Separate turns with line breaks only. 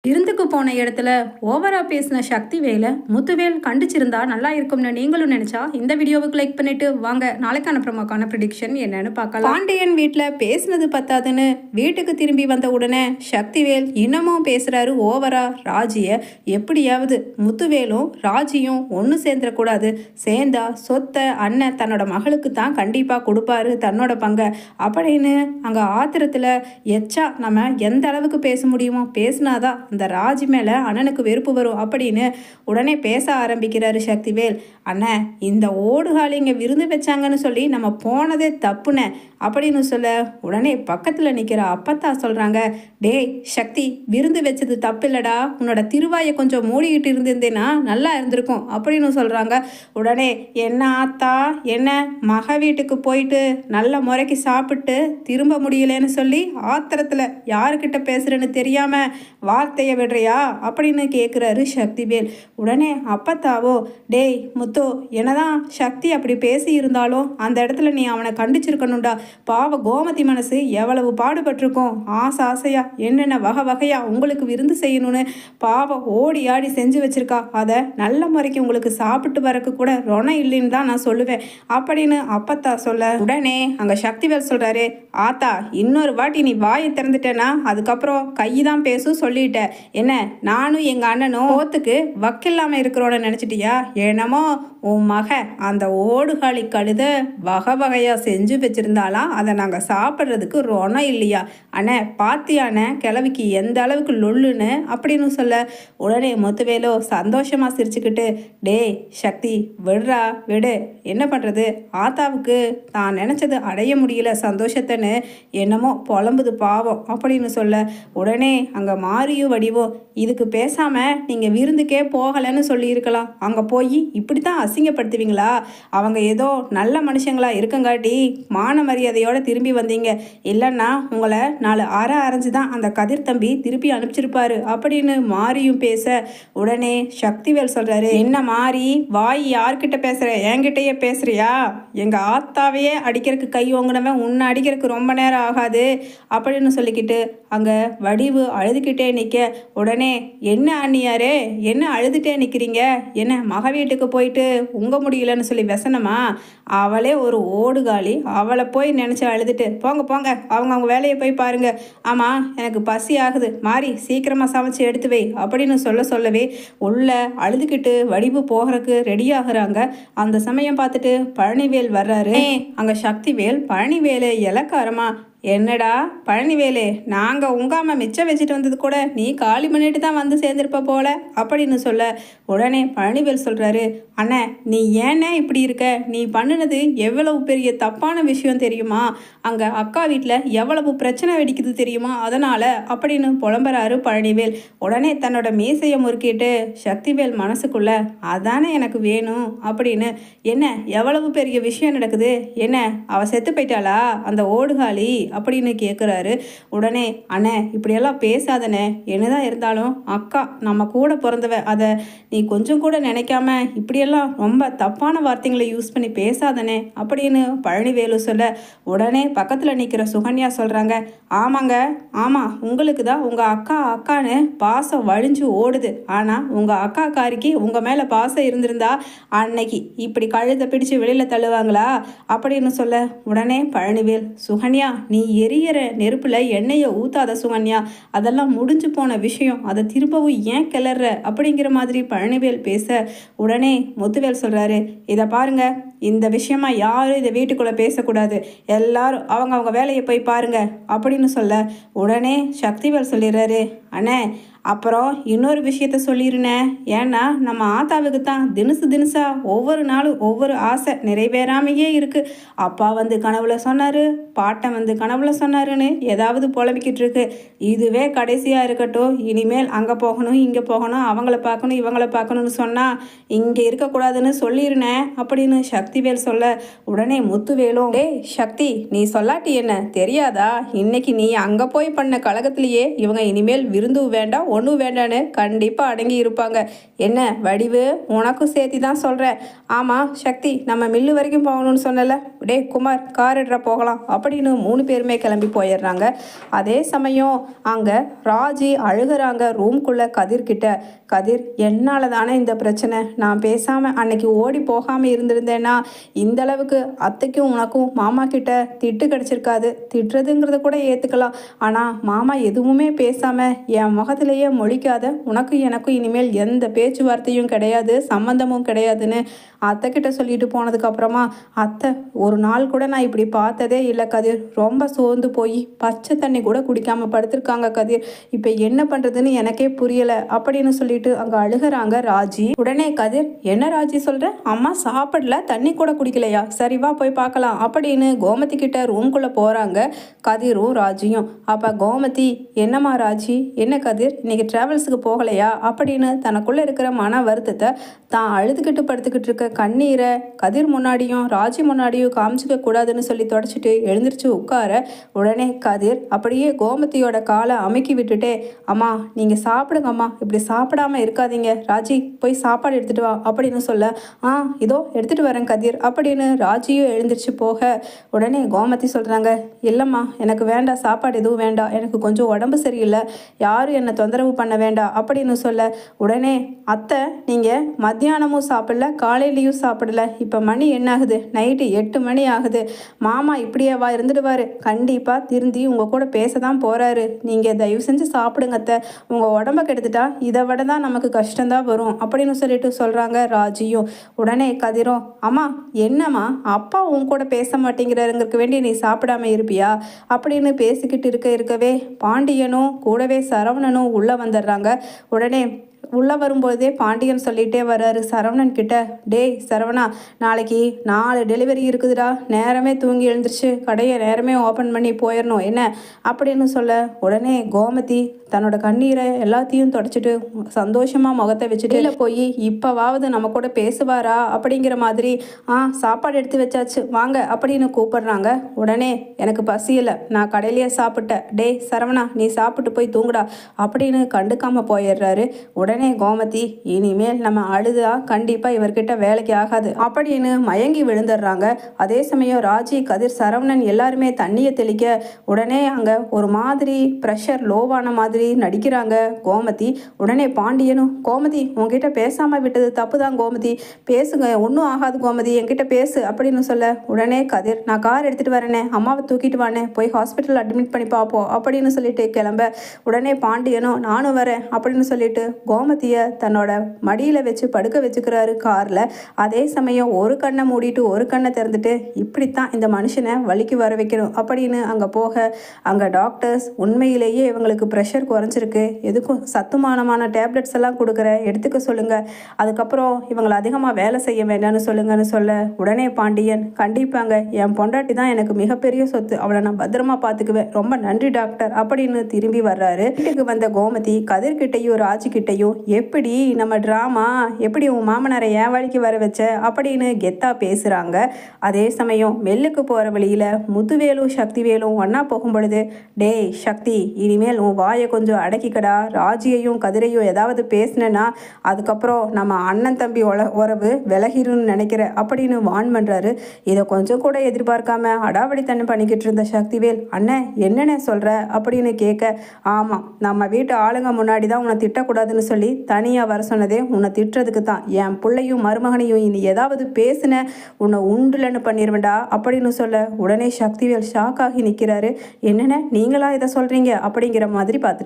விருந்துக்கு போன இடத்துல ஓவரா பேசின சக்திவேலை முத்துவேல் கண்டிச்சிருந்தா நல்லா இருக்கும்னு நீங்களும் நினைச்சா இந்த வீடியோவுக்கு லைக் பண்ணிட்டு வாங்க நாளைக்கான ப்ரோமோக்கான ப்ரெடிக்ஷன் என்னன்னு பார்க்கலாம். பாண்டியன் வீட்டில் பேசினது பத்தாதுன்னு வீட்டுக்கு திரும்பி வந்த உடனே சக்திவேல் இன்னமும் பேசுறாரு ஓவரா. ராஜிய எப்படியாவது முத்துவேலும் ராஜியும் ஒன்று சேர்ந்துடக்கூடாது, சேர்ந்தா சொத்தை அண்ணன் தன்னோட மகளுக்கு தான் கண்டிப்பா கொடுப்பாரு தன்னோட பங்கை அப்படின்னு அங்க ஆத்திரத்துல எச்சா நம்ம எந்த அளவுக்கு பேச முடியுமோ பேசினாதான் அந்த ராஜி மேலே அண்ணனுக்கு வெறுப்பு வரும் அப்படின்னு உடனே பேச ஆரம்பிக்கிறாரு சக்திவேல். அண்ணன், இந்த ஓடுகாலி இங்கே விருந்து வச்சாங்கன்னு சொல்லி நம்ம போனதே தப்புனே அப்படின்னு சொல்ல உடனே பக்கத்தில் நிற்கிற அப்பத்தா சொல்கிறாங்க, டேய் சக்தி, விருந்து வச்சது தப்பு இல்லடா, உன்னோட திருவாயை கொஞ்சம் மூடிக்கிட்டு இருந்திருந்தேன்னா நல்லா இருந்திருக்கும் அப்படின்னு சொல்கிறாங்க. உடனே என்ன ஆத்தா, என்ன மக வீட்டுக்கு போயிட்டு நல்ல முறைக்கு சாப்பிட்டு திரும்ப முடியலன்னு சொல்லி ஆத்திரத்தில் யாருக்கிட்ட பேசுகிறேன்னு தெரியாமல் வார்த்தையை விடுறியா அப்படின்னு கேட்குறாரு சக்திவேல். உடனே அப்பத்தாவோ, டேய் முத்து, என்னதான் சக்தி அப்படி பேசி இருந்தாலும் அந்த இடத்துல நீ அவனை கண்டிச்சிருக்கணும்டா. பாவ கோமதி மனசு எவ்வளவு பாடுபட்டிருக்கோம், ஆசையா என்னென்ன வகை வகையா உங்களுக்கு விருந்து செய்யணும்னு பாவம் ஓடி ஆடி செஞ்சு வச்சிருக்கா. அதை நல்ல முறைக்கு உங்களுக்கு சாப்பிட்டு வரக்கு கூட ரொணம் இல்லைன்னு தான் நான் சொல்லுவேன் அப்படின்னு அப்பத்தா சொல்ல உடனே அங்கே சக்திவேல் சொல்கிறாரு, ஆத்தா, இன்னொரு வாட்டி நீ வாயை திறந்துட்டேன்னா அதுக்கப்புறம் கை தான் பேசும் சொல்லிட்ட. என்ன, நானும் எங்கள் அண்ணனும் ஓத்துக்கு வக்கில்லாமல் இருக்கிறோன்னு நினச்சிட்டியா? என்னமோ உன் மக அந்த ஓடுகாலி கழுத வகை வகையாக செஞ்சு வச்சுருந்தாலாம், அதை நாங்கள் சாப்பிட்றதுக்கு ரொணம் இல்லையா? அண்ணே பாத்தியாண்ணே கிழவிக்கு எந்த அளவுக்கு லொல்லுன்னு அப்படின்னு சொல்ல உடனே முத்துவேலோ சந்தோஷமாக சிரிச்சுக்கிட்டு, டேய் சக்தி, விடுறா விடு, என்ன பண்ணுறது, ஆத்தாவுக்கு தான் நினச்சது அடைய முடியல சந்தோஷத்தைன்னு என்னமோ புலம்புது பாவம் அப்படின்னு சொல்ல உடனே அங்கே மாறியும் வடிவோ, இதுக்கு பேசாமல் நீங்கள் விருந்துக்கே போகலைன்னு சொல்லியிருக்கலாம், அங்கே போய் இப்படி தான் அசிங்கப்படுத்துவீங்களா? அவங்க ஏதோ நல்ல மனுஷங்களா இருக்கங்காட்டி மான மரியாதையோடு திரும்பி வந்தீங்க, இல்லைன்னா உங்களை 4 அரை அரைஞ்சு தான் அந்த கதிர் தம்பி திருப்பி அனுப்பிச்சிருப்பாரு அப்படின்னு மாறியும் பேச உடனே சக்திவேல் சொல்கிறாரு, என்ன மாறி, வாய் யார்கிட்ட பேசுகிற, என்கிட்டயே பேசுகிறியா? எங்கள் ஆத்தாவையே அடிக்கிறதுக்கு கை ஓங்கினவன் உன்னை அடிக்கிறதுக்கு ரொம்ப நேரம் ஆகாது அப்படின்னு சொல்லிக்கிட்டு அங்கே வடிவு அழுதுகிட்டே நிற்க உடனே, என்ன அண்ணியாரே, என்ன அழுதுகிட்டே நிற்கிறீங்க, என்ன மக வீட்டுக்கு போயிட்டு உங்க முடியலன்னு சொல்லி வெசனமா? அவளே ஒரு ஓடுகாலி, அவளை போய் நினச்சி அழுதுட்டு போங்க போங்க, அவங்க வேலையை போய் பாருங்க. ஆமாம், எனக்கு பசி ஆகுது, மாறி சீக்கிரமாக சமைச்சு எடுத்து வை அப்படின்னு சொல்லவே உள்ள அழுதுகிட்டு வடிவு போகிறதுக்கு ரெடி ஆகுறாங்க. அந்த சமயம் பார்த்துட்டு பழனிவேல் வர்றாரு. அங்கே சக்திவேல் பழனிவேலு இலக்காரமா, என்னடா பழனிவேலு, நாங்கள் உங்காமல் மிச்சம் வச்சுட்டு வந்தது கூட நீ காலி பண்ணிட்டு தான் வந்து சேர்ந்துருப்ப போல அப்படின்னு சொல்ல உடனே பழனிவேல் சொல்கிறாரு, அண்ணே நீ ஏன்னே இப்படி இருக்க, நீ பண்ணினது எவ்வளவு பெரிய தப்பான விஷயம் தெரியுமா? அங்கே அக்கா வீட்டில் எவ்வளவு பிரச்சனை வெடிக்குது தெரியுமா? அதனால் அப்படின்னு புலம்புறாரு பழனிவேல். உடனே தன்னோட மீசையை முறுக்கிட்டு சக்திவேல் மனசுக்குள்ள, அதானே எனக்கு வேணும் அப்படின்னு, என்ன எவ்வளவு பெரிய விஷயம் நடக்குது, என்ன அவ செத்து போயிட்டாளா அந்த ஓடுகாலி அப்படின்னு கேட்குறாரு. உடனே, அண்ணே இப்படியெல்லாம் பேசாதனே, என்னதான் இருந்தாலும் அக்கா நம்ம கூட பிறந்தவ, அதை நீ கொஞ்சம் கூட நினைக்காம இப்படியெல்லாம் ரொம்ப தப்பான வார்த்தைகளை யூஸ் பண்ணி பேசாதனே அப்படின்னு பழனிவேலு சொல்ல உடனே பக்கத்தில் நிற்கிற சுகன்யா சொல்கிறாங்க, ஆமாங்க, ஆமாம், உங்களுக்கு தான் உங்கள் அக்கா அக்கான்னு பாசம் வழிஞ்சு ஓடுது, ஆனால் உங்கள் அக்காக்காரிக்கு உங்கள் மேலே பாசம் இருந்திருந்தா அன்னைக்கு இப்படி கழுத்தை பிடிச்சு வெளியில் தள்ளுவாங்களா அப்படின்னு சொல்ல உடனே பழனிவேல், சுகன்யா நீ எரியற நெருப்புல எண்ணெயை ஊத்தாத சுகன்யா, அதெல்லாம் முடிஞ்சு போன விஷயம், அதை திரும்பவும் ஏன் கிளற அப்படிங்கிற மாதிரி பழனிவேல் பேச உடனே முத்துவேல் சொல்றாரு, இதை பாருங்க, இந்த விஷயமா யாரும் இதை வீட்டுக்குள்ள பேசக்கூடாது, எல்லாரும் அவங்க வேலையை போய் பாருங்க அப்படின்னு சொல்ல உடனே சக்திவேல் சொல்லிடுறாரு, அண்ணே அப்புறம் இன்னொரு விஷயத்த சொல்லிருனேன், ஏன்னா நம்ம ஆத்தாவுக்கு தான் தினசா ஒவ்வொரு நாளும் ஒவ்வொரு ஆசை நிறைவேறாமையே இருக்கு. அப்பா வந்து கனவுல சொன்னாரு, பாட்டன் வந்து கனவுல சொன்னாருன்னு ஏதாவது புலம்பிக்கிட்டு இருக்கு. இதுவே கடைசியா இருக்கட்டும், இனிமேல் அங்கே போகணும் இங்கே போகணும், அவங்கள பார்க்கணும் இவங்கள பார்க்கணும்னு சொன்னா இங்கே இருக்கக்கூடாதுன்னு சொல்லிருனேன் அப்படின்னு சக்திவேல் சொல்ல உடனே முத்துவேலும், டேய் சக்தி, நீ சொல்லாட்டி என்ன தெரியாதா, இன்னைக்கு நீ அங்கே போய் பண்ண கழகத்திலேயே இவங்க இனிமேல் விருந்து வேண்டாம் ஒன்றும் வேண்டான்னு கண்டிப்பாக அடங்கி இருப்பாங்க. என்ன வடிவு, உனக்கும் சேர்த்தி தான் சொல்கிறேன். ஆமாம் சக்தி, நம்ம மில்லு வரைக்கும் போகணும்னு சொன்னல, டே குமார் கார் எடுற போகலாம் அப்படின்னு 3 பேருமே கிளம்பி போயிடுறாங்க. அதே சமயம் அங்கே ராஜி அழுகிறாங்க ரூம்குள்ளே கதிர்கிட்ட. கதிர், என்னால் தானே இந்த பிரச்சனை, நான் பேசாமல் அன்னைக்கு ஓடி போகாமல் இருந்திருந்தேன்னா இந்த அளவுக்கு அத்தைக்கும் உனக்கும் மாமா கிட்ட திட்டு கிடச்சிருக்காது. திட்டுறதுங்கிறத கூட ஏற்றுக்கலாம், ஆனால் மாமா எதுவுமே பேசாமல் என் முகத்திலேயே மொழிக்காத உனக்கும் எனக்கும் இனிமேல் எந்த பேச்சுவார்த்தையும் கிடையாது, சம்மந்தமும் கிடையாதுன்னு அத்தைக்கிட்ட சொல்லிட்டு போனதுக்கப்புறமா அத்தை ஒரு நாள் கூட நான் இப்படி பார்த்ததே இல்லை கதிர். ரொம்ப சோர்ந்து போய் பச்சை தண்ணி கூட குடிக்காமல் படுத்திருக்காங்க கதிர். இப்போ என்ன பண்ணுறதுன்னு எனக்கே புரியலை அப்படின்னு சொல்லிட்டு அங்கே அழுகிறாங்க ராஜி. உடனே கதிர், என்ன ராஜி சொல்கிற, அம்மா சாப்பிடல, தண்ணி கூட குடிக்கலையா, சரி வா போய் பார்க்கலாம் அப்படின்னு கோமதி கிட்ட ரூம்குள்ளே போகிறாங்க கதிரும் ராஜியும். அப்போ கோமதி, என்னம்மா ராஜி, என்ன கதிர் இன்னைக்கு ட்ராவல்ஸுக்கு போகலையா அப்படின்னு தனக்குள்ளே இருக்கிற மன வருத்தத்தை தான் அழுதுகிட்டு படுத்துக்கிட்டு இருக்க கண்ணீரை கதிர் முன்னாடியும் ராஜி முன்னாடியும் காமிச்சிக்க கூடாதுன்னு சொல்லி தொடச்சிட்டு எழுந்திரிச்சு உட்கார, உடனே கதிர் அப்படியே கோமதியோட காலை அமுக்கி விட்டுட்டே, அம்மா நீங்கள் சாப்பிடுங்கம்மா, இப்படி சாப்பிடாம இருக்காதீங்க, ராஜி போய் சாப்பாடு எடுத்துகிட்டு வா அப்படின்னு சொல்ல, இதோ எடுத்துகிட்டு வரேன் கதிர் அப்படின்னு ராஜியும் எழுந்திரிச்சு போக, உடனே கோமதி சொல்கிறாங்க, இல்லைம்மா எனக்கு வேண்டாம், சாப்பாடு எதுவும் வேண்டாம், எனக்கு கொஞ்சம் உடம்பு சரியில்லை, யாரும் என்னை தொந்தரவு பண்ண வேண்டாம் அப்படின்னு சொல்ல, உடனே அத்தை நீங்கள் மத்தியானமும் சாப்பிடல, காலையிலையும் சாப்பிடல, இப்போ மணி என்ன ஆகுது, நைட்டு 8 மணி ஆகுது, மாமா இப்படியேவா இருந்துடுவார், கண்டிப்பாக திருந்தி உங்கள் கூட பேச தான் போகிறாரு, நீங்கள் தயவு செஞ்சு சாப்பிடுங்க அத்தை, உங்கள் உடம்ப கெடுத்துட்டா இதை விட தான் நமக்கு கஷ்டம்தான் வரும் அப்படின்னு சொல்லிட்டு சொல்கிறாங்க ராஜியும். உடனே கதிரும், அம்மா என்னம்மா அப்பா உன் கூட பேச மாட்டேங்கிறாருங்கிறதுக்கு வேண்டி நீ சாப்பிடாம இருப்பியா அப்படின்னு பேசிக்கிட்டு இருக்கவே பாண்டியனும் கூடவே சரவணனும் உள்ளே வந்துடுறாங்க. உடனே உள்ளே வரும்போதே பாண்டியன் சொல்லிகிட்டே வர்றாரு சரவணன் கிட்ட, டேய் சரவணா, நாளைக்கு 4 டெலிவரி இருக்குதுடா, நேரமே தூங்கி எழுந்திரிச்சு கடையை நேரமே ஓப்பன் பண்ணி போயிடணும் என்ன அப்படின்னு சொல்ல, உடனே கோமதி தன்னோட கண்ணீரை எல்லாத்தையும் தொடச்சிட்டு சந்தோஷமாக முகத்தை வச்சுட்டு இல்லை போய் இப்போவாவது நம்ம கூட பேசுவாரா அப்படிங்கிற மாதிரி, சாப்பாடு எடுத்து வச்சாச்சு வாங்க அப்படின்னு கூப்பிடுறாங்க. உடனே எனக்கு பசி இல்லை, நான் கடையிலேயே சாப்பிட்டேன், டேய் சரவணா நீ சாப்பிட்டு போய் தூங்குடா அப்படின்னு கண்டுக்காமல் போயிடுறாரு. உடனே கோமதி, இனிமேல் நம்ம அழுதா கண்டிப்பாக இவர்கிட்ட வேலைக்கு ஆகாது அப்படின்னு மயங்கி விழுந்துடுறாங்க. அதே சமயம் ராஜி, கதிர், சரவணன் எல்லாருமே தண்ணியை தெளிக்க, உடனே அங்கே ஒரு மாதிரி ப்ரெஷர் லோவான மாதிரி நடிக்கிறாங்க கோமதி. உடனே பாண்டியனும், கோமதி உங்ககிட்ட பேசாமல் விட்டது தப்பு தான் கோமதி, பேசுங்க, ஒன்றும் ஆகாது கோமதி, என்கிட்ட பேசு அப்படின்னு சொல்ல, உடனே கதிர், நான் கார் எடுத்துகிட்டு வரேனே, அம்மாவை தூக்கிட்டு வானே, போய் ஹாஸ்பிட்டல் அட்மிட் பண்ணி பார்ப்போம் அப்படின்னு சொல்லிட்டு கிளம்ப, உடனே பாண்டியனும் நானும் வரேன் அப்படின்னு சொல்லிட்டு கோமதியை தன்னோட மடியில் வச்சு படுக்க வச்சுக்கிறாரு காரில். அதே சமயம் ஒரு கண்ணை மூடிட்டு ஒரு கண்ணை திறந்துட்டு, இப்படித்தான் இந்த மனுஷனை வலிக்கு வர வைக்கணும் அப்படின்னு அங்கே போக, அங்கே டாக்டர்ஸ் உண்மையிலேயே இவங்களுக்கு ப்ரெஷர் குறைஞ்சிருக்கு, எதுக்கும் சத்துமானமான டேப்லெட்ஸ் எல்லாம் கொடுக்குற எடுத்துக்க சொல்லுங்கள், அதுக்கப்புறம் இவங்களை அதிகமாக வேலை செய்ய வேண்டாம்னு சொல்லுங்கன்னு சொல்ல, உடனே பாண்டியன், கண்டிப்பாங்க, என் பொண்டாட்டி தான் எனக்கு மிகப்பெரிய சொத்து, அவளை நான் பத்திரமா பார்த்துக்குவேன், ரொம்ப நன்றி டாக்டர் அப்படின்னு திரும்பி வர்றாரு. வீட்டுக்கு வந்த கோமதி கதிர்கிட்டையும் ராஜிக்கிட்டையும், எப்படி நம்ம ட்ராமா, எப்படி உன் மாமனாரை ஏன் வழிக்கு வர வச்ச அப்படின்னு கெத்தா பேசுகிறாங்க. அதே சமயம் மெல்லுக்கு போகிற வழியில் முத்துவேலும் சக்திவேலும் ஒன்றா போகும் பொழுது, டேய் சக்தி, இனிமேல் உன் வாயை கொஞ்சம் அடக்கிக்கடா, ராஜியையும் கதிரையும் ஏதாவது பேசினேன்னா அதுக்கப்புறம் நம்ம அண்ணன் தம்பி உறவு விலகிருன்னு நினைக்கிற அப்படின்னு வான் பண்ணுறாரு. இதை கொஞ்சம் கூட எதிர்பார்க்காம அடாவடித்தனம் பண்ணிக்கிட்டு இருந்த சக்திவேல், அண்ணன் என்னென்ன சொல்கிற அப்படின்னு கேட்க, ஆமாம் நம்ம வீட்டு ஆளுங்க முன்னாடி தான் உன்னை திட்டக்கூடாதுன்னு சொல்லி தனியாக வர சொன்னதே உன்னை திட்டுறதுக்கு தான், என் பிள்ளையும் மருமகனையும் இனி ஏதாவது பேசின உன்னை உண்டுலன்னு பண்ணிடுவேண்டா அப்படின்னு சொல்ல, உடனே சக்திவேல் ஷாக்காகி நிற்கிறாரு. என்னென்ன நீங்களா இதை சொல்கிறீங்க அப்படிங்கிற மாதிரி பார்த்துட்டு